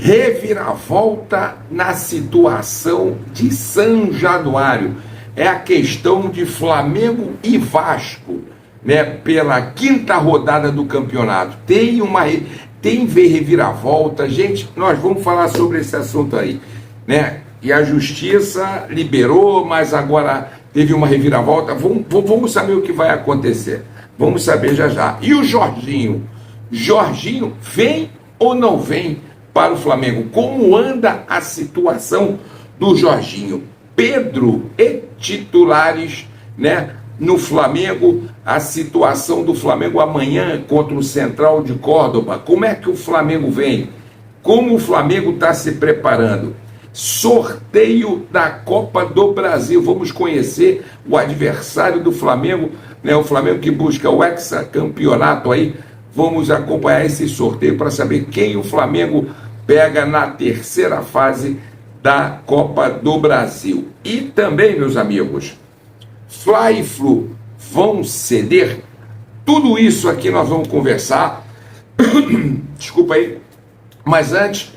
Reviravolta na situação de São Januário. É a questão de Flamengo e Vasco, né, pela quinta rodada do campeonato. Tem reviravolta, gente. Nós vamos falar sobre esse assunto aí, né? E a justiça liberou, mas agora teve uma reviravolta. Vamos saber o que vai acontecer. Vamos saber já já. E o Jorginho? Jorginho vem ou não vem para o Flamengo? Como anda a situação do Jorginho? Pedro e titulares, né, no Flamengo, a situação do Flamengo amanhã contra o Central de Córdoba. Como é que o Flamengo vem? Como o Flamengo está se preparando? Sorteio da Copa do Brasil. Vamos conhecer o adversário do Flamengo, né, o Flamengo que busca o hexacampeonato aí. Vamos acompanhar esse sorteio para saber quem o Flamengo pega na terceira fase da Copa do Brasil. E também, meus amigos, Fla e Flu vão ceder? Tudo isso aqui nós vamos conversar. Desculpa aí. Mas antes,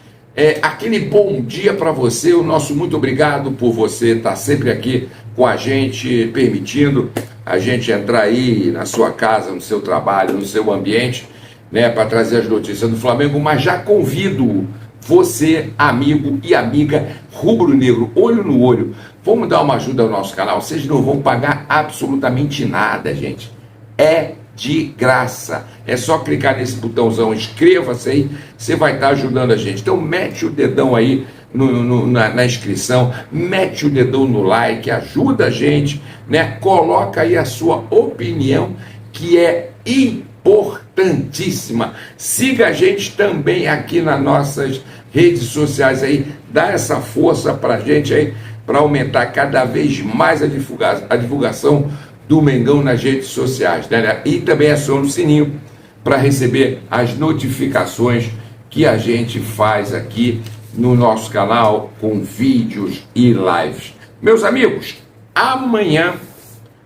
aquele bom dia para você, o nosso muito obrigado por você estar sempre aqui com a gente, permitindo a gente entrar aí na sua casa, no seu trabalho, no seu ambiente, né, para trazer as notícias do Flamengo. Mas já convido você, amigo e amiga rubro-negro, olho no olho, vamos dar uma ajuda ao nosso canal. Vocês não vão pagar absolutamente nada, gente. É de graça. É só clicar nesse botãozão, inscreva-se aí, você vai estar ajudando a gente. Então mete o dedão aí na inscrição, mete o dedão no like, ajuda a gente, né? Coloca aí a sua opinião, que é importantíssima. Siga a gente também aqui nas nossas redes sociais aí, dá essa força pra gente aí, para aumentar cada vez mais a divulgação do Mengão nas redes sociais, né? E também aciona o sininho para receber as notificações que a gente faz aqui no nosso canal com vídeos e lives. Meus amigos, amanhã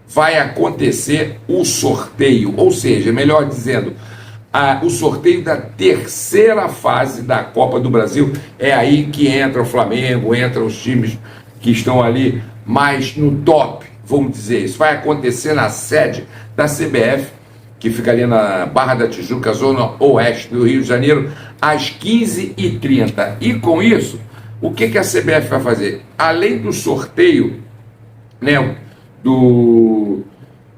vai acontecer o sorteio, ou seja, melhor dizendo, o sorteio da terceira fase da Copa do Brasil. É aí que entra o Flamengo, entra os times que estão ali mais no top, vamos dizer isso. Vai acontecer na sede da CBF, que fica ali na Barra da Tijuca, zona oeste do Rio de Janeiro, às 15h30. E com isso, o que a CBF vai fazer? Além do sorteio, né,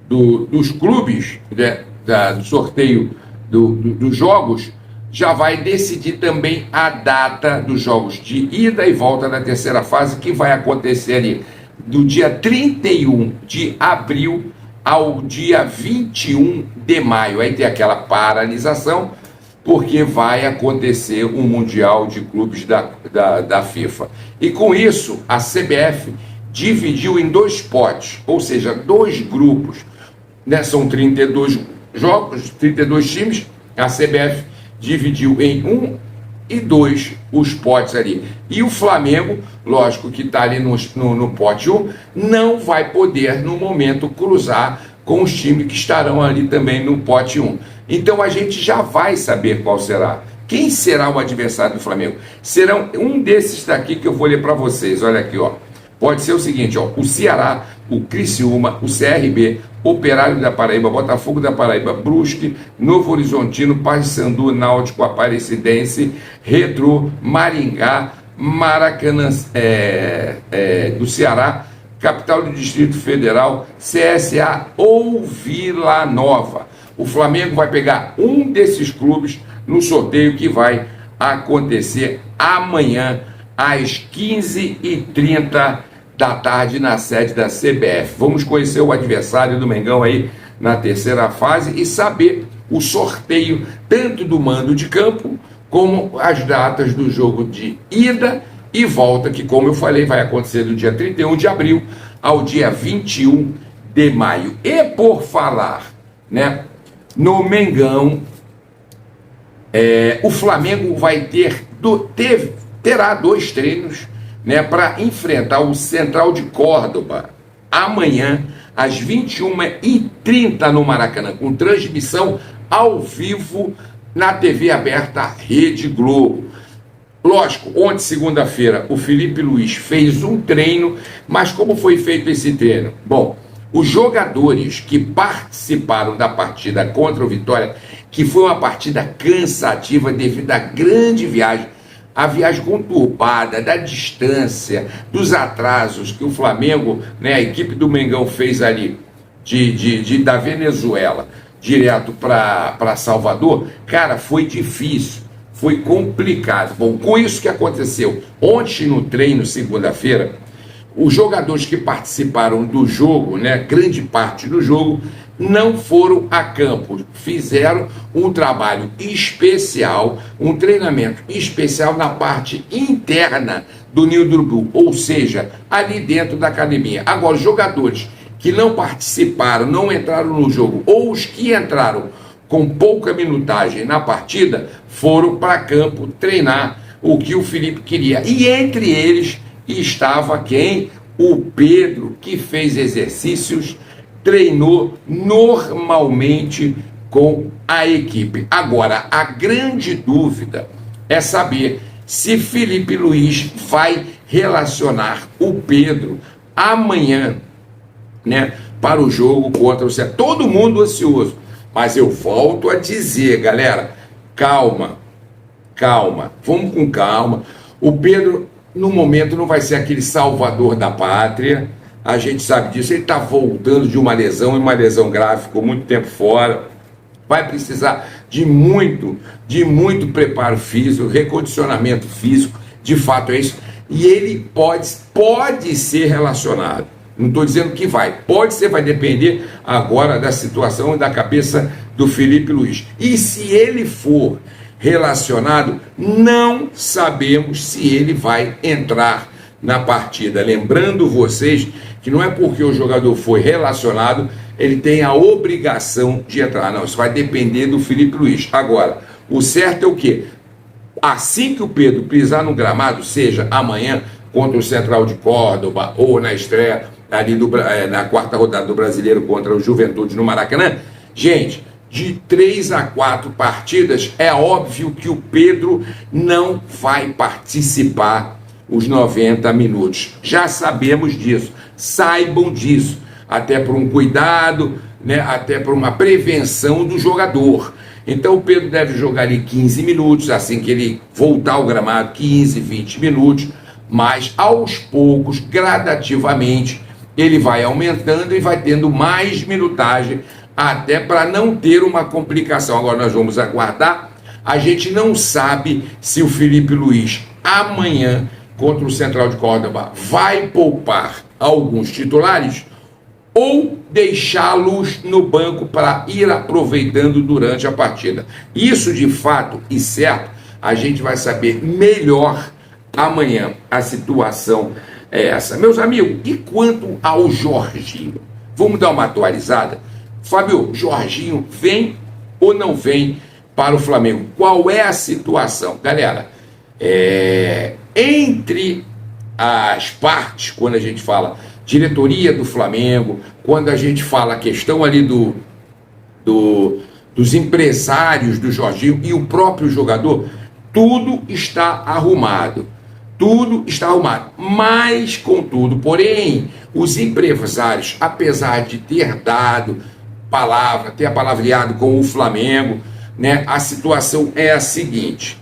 dos clubes, né, do sorteio dos jogos, já vai decidir também a data dos jogos de ida e volta da terceira fase, que vai acontecer ali do dia 31 de abril ao dia 21 de maio. Aí tem aquela paralisação, porque vai acontecer um Mundial de Clubes da FIFA. E com isso, a CBF dividiu em dois potes, ou seja, dois grupos, né? São 32 jogos, 32 times. A CBF dividiu em 1 e 2 os potes ali. E o Flamengo, lógico que está ali no pote 1, não vai poder, no momento, cruzar com os times que estarão ali também no pote 1. Então a gente já vai saber qual será. Quem será o adversário do Flamengo? Serão um desses daqui que eu vou ler para vocês. Olha aqui, ó. Pode ser o seguinte, ó: o Ceará, o Criciúma, o CRB, Operário da Paraíba, Botafogo da Paraíba, Brusque, Novo Horizontino, Paysandu, Náutico, Aparecidense, Retrô, Maringá, Maracanã do Ceará, Capital do Distrito Federal, CSA ou Vila Nova. O Flamengo vai pegar um desses clubes no sorteio que vai acontecer amanhã às 15h30 da tarde na sede da CBF. Vamos conhecer o adversário do Mengão aí na terceira fase e saber o sorteio tanto do mando de campo como as datas do jogo de ida e volta, que, como eu falei, vai acontecer do dia 31 de abril ao dia 21 de maio. E por falar, né, no Mengão, o Flamengo vai terá 2 treinos, né, para enfrentar o Central de Córdoba amanhã às 21h30 no Maracanã, com transmissão ao vivo na TV aberta Rede Globo. Lógico, ontem, segunda-feira, o Felipe Luiz fez um treino, mas como foi feito esse treino? Bom, os jogadores que participaram da partida contra o Vitória, que foi uma partida cansativa devido à grande viagem, a viagem conturbada, da distância, dos atrasos que o Flamengo, né, a equipe do Mengão fez ali, da Venezuela, direto para Salvador, cara, foi difícil, foi complicado. Bom, com isso que aconteceu ontem no treino, segunda-feira, os jogadores que participaram do jogo, né, grande parte do jogo, não foram a campo, fizeram um trabalho especial, um treinamento especial na parte interna do Ninho do Urubu, ou seja, ali dentro da academia. Agora, os jogadores que não participaram, não entraram no jogo, ou os que entraram com pouca minutagem na partida, foram para campo treinar o que o Felipe queria. E entre eles estava quem? O Pedro, que fez exercícios, treinou normalmente com a equipe. Agora, a grande dúvida é saber se Felipe Luiz vai relacionar o Pedro amanhã, né, para o jogo contra o Ceará. Todo mundo ansioso, mas eu volto a dizer, galera, calma, vamos com calma. O Pedro, no momento, não vai ser aquele salvador da pátria, a gente sabe disso. Ele está voltando de uma lesão grave, ficou muito tempo fora, vai precisar de muito preparo físico, recondicionamento físico, de fato é isso, e ele pode ser relacionado. Não estou dizendo que vai depender agora da situação e da cabeça do Felipe Luiz. E se ele for relacionado, não sabemos se ele vai entrar na partida. Lembrando vocês que não é porque o jogador foi relacionado, ele tem a obrigação de entrar. Não, isso vai depender do Felipe Luiz. Agora, o certo é o quê? Assim que o Pedro pisar no gramado, seja amanhã contra o Central de Córdoba ou na estreia ali na quarta rodada do Brasileiro contra o Juventude no Maracanã, gente, de 3 a 4 partidas, é óbvio que o Pedro não vai participar os 90 minutos. Já sabemos disso, saibam disso, até por um cuidado, né, até por uma prevenção do jogador. Então o Pedro deve jogar ali 15 minutos, assim que ele voltar ao gramado, 15, 20 minutos, mas aos poucos, gradativamente, ele vai aumentando e vai tendo mais minutagem, até para não ter uma complicação. Agora nós vamos aguardar. A gente não sabe se o Felipe Luiz amanhã contra o Central de Córdoba vai poupar alguns titulares ou deixá-los no banco para ir aproveitando durante a partida. Isso de fato e certo a gente vai saber melhor amanhã. A situação é essa. Meus amigos, e quanto ao Jorginho? Vamos dar uma atualizada? Fábio, Jorginho vem ou não vem para o Flamengo? Qual é a situação? Galera, entre as partes, quando a gente fala diretoria do Flamengo, quando a gente fala a questão ali dos empresários do Jorginho e o próprio jogador, tudo está arrumado. Tudo está arrumado, mas contudo, porém, os empresários, apesar de ter dado palavra, ter palavreado com o Flamengo, né, a situação é a seguinte: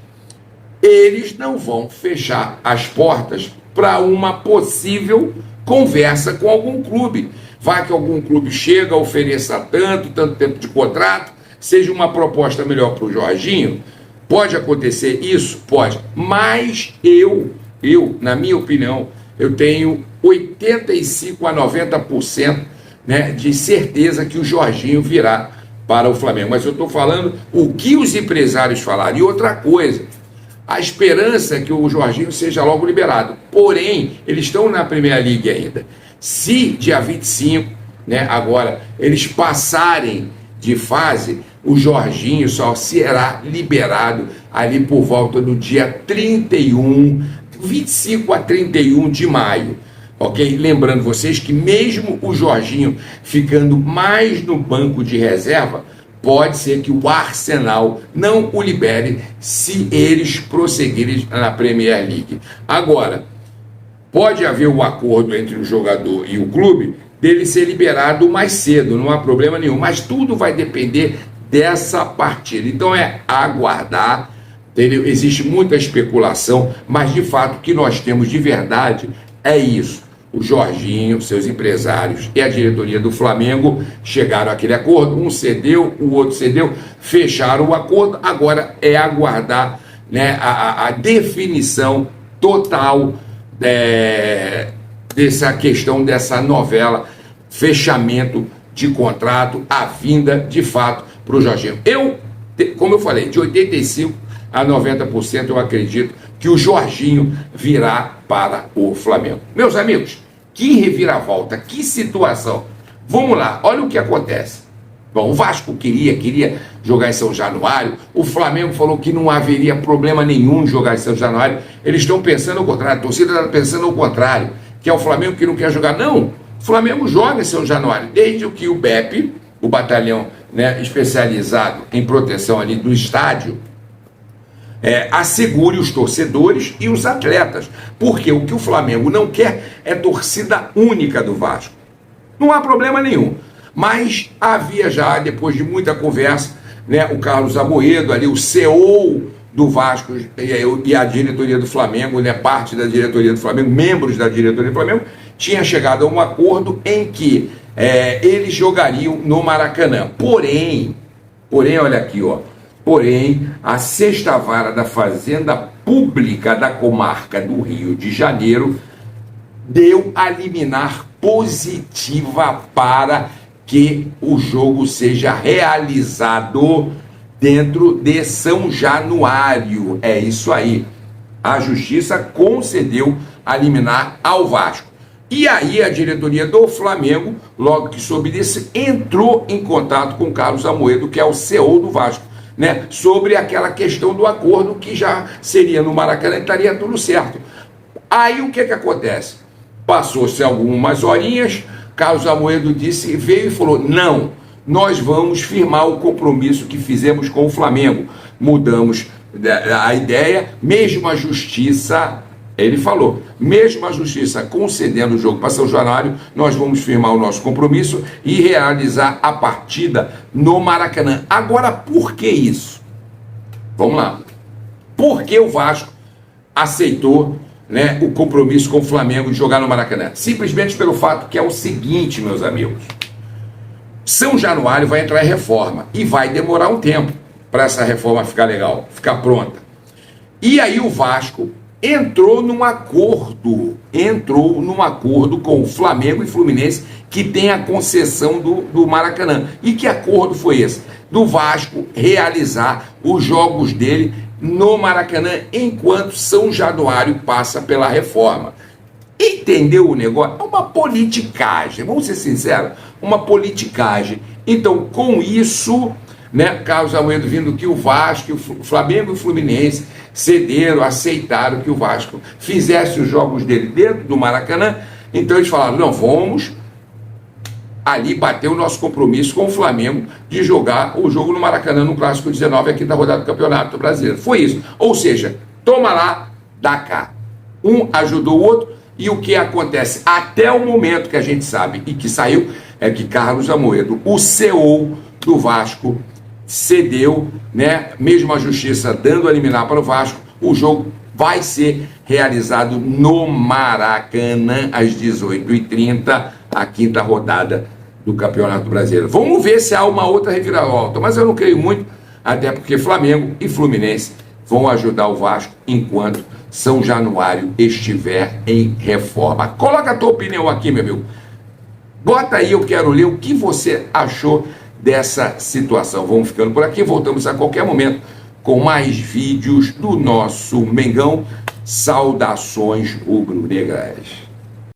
eles não vão fechar as portas para uma possível conversa com algum clube. Vai que algum clube chega, ofereça tanto tempo de contrato, seja uma proposta melhor para o Jorginho. Pode acontecer isso? Pode, mas eu, na minha opinião, eu tenho 85 a 90%, né, de certeza que o Jorginho virá para o Flamengo. Mas eu estou falando o que os empresários falaram. E outra coisa, a esperança é que o Jorginho seja logo liberado. Porém, eles estão na Premier League ainda. Se dia 25, né, agora, eles passarem de fase, o Jorginho só será liberado ali por volta do dia 25 a 31 de maio, ok? Lembrando vocês que mesmo o Jorginho ficando mais no banco de reserva, pode ser que o Arsenal não o libere se eles prosseguirem na Premier League. Agora, pode haver um acordo entre o jogador e o clube dele ser liberado mais cedo, não há problema nenhum, mas tudo vai depender dessa partida. Então é aguardar, entendeu? Existe muita especulação, mas de fato o que nós temos de verdade é isso. O Jorginho, seus empresários e a diretoria do Flamengo chegaram àquele acordo, um cedeu, o outro cedeu, fecharam o acordo, agora é aguardar, né, a definição total dessa questão, dessa novela, fechamento de contrato, a vinda de fato para o Jorginho. Como eu falei, de 85% a 90% eu acredito que o Jorginho virá para o Flamengo. Meus amigos, que reviravolta, que situação. Vamos lá, olha o que acontece. Bom, o Vasco queria jogar em São Januário, o Flamengo falou que não haveria problema nenhum em jogar em São Januário, eles estão pensando ao contrário, a torcida está pensando ao contrário, que é o Flamengo que não quer jogar. Não, o Flamengo joga em São Januário, desde que o BEP, o batalhão, né, especializado em proteção ali do estádio, assegure os torcedores e os atletas, porque o que o Flamengo não quer é torcida única do Vasco. Não há problema nenhum, mas havia já, depois de muita conversa, né, o Carlos Amoedo, ali, o CEO do Vasco e a diretoria do Flamengo, né, parte da diretoria do Flamengo, membros da diretoria do Flamengo, tinha chegado a um acordo em que eles jogariam no Maracanã. Porém, olha aqui, ó. Porém, a sexta vara da Fazenda Pública da comarca do Rio de Janeiro deu a liminar positiva para que o jogo seja realizado dentro de São Januário. É isso aí. A Justiça concedeu a liminar ao Vasco. E aí a diretoria do Flamengo, logo que soube disso, entrou em contato com o Carlos Amoedo, que é o CEO do Vasco, né, sobre aquela questão do acordo que já seria no Maracanã e estaria tudo certo. Aí o que acontece? Passou-se algumas horinhas, Carlos Amoedo veio e falou: não, nós vamos firmar o compromisso que fizemos com o Flamengo. Mudamos a ideia, mesmo a Justiça, ele falou, mesmo a Justiça concedendo o jogo para São Januário, nós vamos firmar o nosso compromisso e realizar a partida no Maracanã. Agora, por que isso? Vamos lá. Por que o Vasco aceitou, né, o compromisso com o Flamengo de jogar no Maracanã? Simplesmente pelo fato que é o seguinte, meus amigos. São Januário vai entrar em reforma e vai demorar um tempo para essa reforma ficar legal, ficar pronta. E aí o Vasco entrou num acordo com o Flamengo e Fluminense, que tem a concessão do Maracanã. E que acordo foi esse? Do Vasco realizar os jogos dele no Maracanã, enquanto São Januário passa pela reforma. Entendeu o negócio? É uma politicagem, vamos ser sinceros, uma politicagem. Então, com isso, né, Carlos Amoedo vindo que o Vasco, o Flamengo e o Fluminense cederam, aceitaram que o Vasco fizesse os jogos dele dentro do Maracanã. Então eles falaram: não, vamos ali bater o nosso compromisso com o Flamengo de jogar o jogo no Maracanã no Clássico 19, aqui da rodada do Campeonato Brasileiro. Foi isso. Ou seja, toma lá, dá cá. Um ajudou o outro. E o que acontece até o momento que a gente sabe e que saiu é que Carlos Amoedo, o CEO do Vasco, cedeu, né, mesmo a Justiça dando a liminar para o Vasco, o jogo vai ser realizado no Maracanã às 18h30, a quinta rodada do Campeonato Brasileiro. Vamos ver se há uma outra reviravolta, mas eu não creio muito, até porque Flamengo e Fluminense vão ajudar o Vasco enquanto São Januário estiver em reforma. Coloca a tua opinião aqui, meu amigo. Bota aí, eu quero ler o que você achou dessa situação. Vamos ficando por aqui, voltamos a qualquer momento com mais vídeos do nosso Mengão. Saudações rubro-negras.